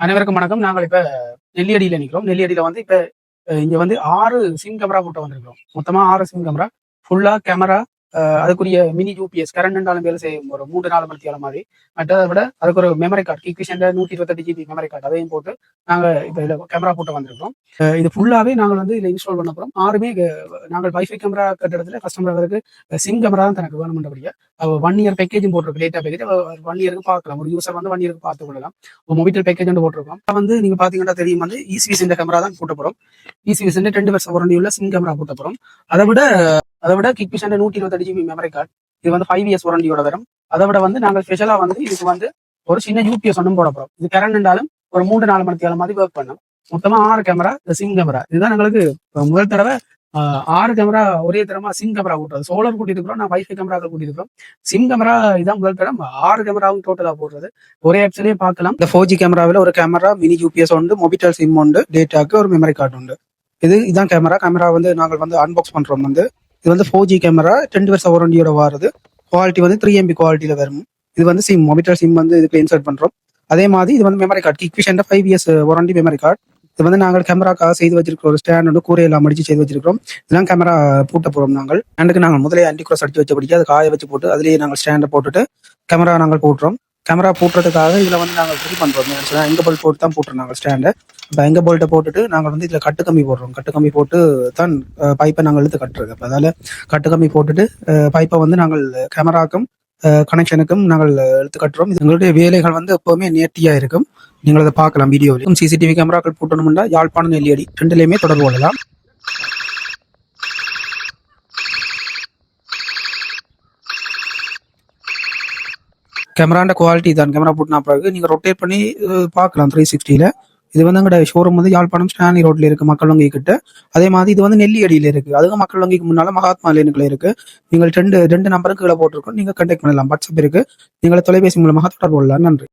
அனைவருக்கும் வணக்கம். நாங்கள் இப்ப நெல்லியடியில நிக்கிறோம். நெல்லியடியில வந்து இப்ப இங்க வந்து 6 சிம் கேமரா போட்டு வந்திருக்கிறோம். மொத்தமா 6 சிம் கேமரா. ஃபுல்லா கேமரா அதுக்குரிய மினி யூபிஎஸ் கரண்ட் இருந்தாலும் வேலை செய்யும் ஒரு 3, 4 மணித்தியால மாதிரி. மற்றதை விட அதுக்கு ஒரு மெமரி கார்டு கிக்விஷன்ல 128 ஜிபி மெமரி கார்டு அதையும் போட்டு நாங்க இப்ப இதுல கேமரா போட்டு வந்திருக்கிறோம். இது ஃபுல்லாவே நாங்கள் வந்து இதுல இன்ஸ்டால் பண்ண போறோம். 6மே நாங்கள் வைஃபை கேமரா கட்டடத்துல கஸ்டமர்களுக்கு சிம் கேமரா தான் தனக்கு வேணும்ன்றபடியா 1 இயர் பேக்கேஜும் போட்டிருக்கு. டேட்டா பேக்கேஜ் 1 இயருக்கு பார்க்கலாம். ஒரு யூசர் வந்து 1 இயருக்கு பார்த்துக் கொள்ளலாம். மொபைல் பேக்கேஜ் போட்டிருக்கோம். வந்து நீங்க பாத்தீங்கன்னா தெரியும் வந்து இசிவிஸ் இந்த கேமரா தான் போட்ட போறோம். இசிவிஸ் 2 வருஷம் வாரண்டி உள்ள சிம் கேமரா போட்ட போறோம். அதை விட கிக்விஷன் 128 ஜிபி மெமரி கார்டு இது வந்து 5 இயர்ஸ் வாரண்டியோட வரும். அதை விட வந்து நாங்கள் ஸ்பெஷலா வந்து இதுக்கு வந்து ஒரு சின்ன யூபிஎஸ் ஒன்றும் போட போறோம். இது கரண்ட் இருந்தாலும் ஒரு 3, 4 மணித்தியால மாதிரி ஒர்க் பண்ணும். மொத்தமா 6 கேமரா சிம் கேமரா இதுதான் எங்களுக்கு முதல் தடவை 6 கேமரா ஒரே தரமா சிம் கேமரா கூட்டுறது. சோலார் கூட்டிருக்கிறோம், நான் வைஃபை கேமராக்கள் கூட்டிருக்கிறோம். சிம் கேமரா இதான் முதல் தரம் 6 கேமராவும் டோட்டலா போடுறது. ஒரே ஆப்ஸ்லயே பார்க்கலாம். இந்த 4G கேமராவில் ஒரு கேமரா மினி யூபிஎஸ் உண்டு, மொபிட்டல் சிம் உண்டு, டேட்டாக்கு ஒரு மெமரி கார்டு உண்டு. இதான் கேமரா வந்து நாங்கள் வந்து அன்பாக்ஸ் பண்றோம். வந்து இது வந்து 4G கேமரா 2 வருஷம் வாரண்டியோட வருது. குவாலிட்டி வந்து 3 MB குவாலிட்டியில வரும். இது வந்து சிம் மொபிட்டல் சிம் வந்து இதுக்கு இன்சர்ட் பண்றோம். அதே மாதிரி இது வந்து memory card Hikvision 5 years warranty memory card. இது வந்து நாங்கள் கேமராக்காக செய்து வச்சிருக்கிற ஒரு ஸ்டாண்ட் வந்து கூரையெல்லாம் அடிச்சு செய்து வச்சிருக்கிறோம். இதெல்லாம் கேமரா பூட்ட போறோம். ஸ்டாண்டுக்கு நாங்கள் முதலே ஆன்டிக்ரோஸ் அடிச்சு வச்சபடிக்கு அதை காய வச்சு போட்டு அதுலேயே நாங்கள் ஸ்டாண்டை போட்டுட்டு கேமரா நாங்கள் போட்டுறோம். கேமரா பூட்டுறதுக்காக இதுல வந்து நாங்கள் ரெடி பண்றோம். எங்க போல்ட் போட்டு தான் போட்டுறோம் நாங்கள் ஸ்டாண்டை. இப்போ எங்க போல்ட்டை போட்டுட்டு நாங்கள் வந்து இதுல கட்டு கம்பி போடுறோம். கட்டு கம்பி போட்டு தான் பைப்பை நாங்கள் இழுத்து கட்டுறது. அப்போ அதால கட்டு கம்பி போட்டுட்டு பைப்பை வந்து நாங்கள் கேமராக்கும் கனெக்ஷனுக்கும் நாங்கள் எடுத்து கட்டுறோம். எங்களுடைய வேலைகள் வந்து எப்பவுமே நேர்த்தியா இருக்கும். நீங்கள் அதை பார்க்கலாம் வீடியோவில். சிசிடிவி கேமராக்கள் போட்டணும்னா யாழ்ப்பாணம் நெல்லியடி 2லையுமே தொடர்பு கொள்ளலாம். கேமராண்ட குவாலிட்டி தான். கேமரா போட்டுனா பிறகு நீங்க ரொட்டேட் பண்ணி பார்க்கலாம் 360ல. இது வந்து எங்களோட ஷோரூம் வந்து யாழ்ப்பாணம் ஸ்டானி ரோட்ல இருக்கு, மக்கள் வங்கி கிட்ட. அதே மாதிரி இது வந்து நெல்லியடியில இருக்கு. அதுவும் மக்கள் வங்கிக்கு முன்னால மகாத்மா லேனுக்குள்ள இருக்கு. நீங்கள் ரெண்டு நம்பருக்கு கீழே போட்டிருக்கோம். நீங்க கண்டெக்ட் பண்ணலாம். வாட்ஸ்அப் இருக்கு. நீங்களை தொலைபேசி மூலமாக தொடர்பு கொள்ளலாம். நன்றி.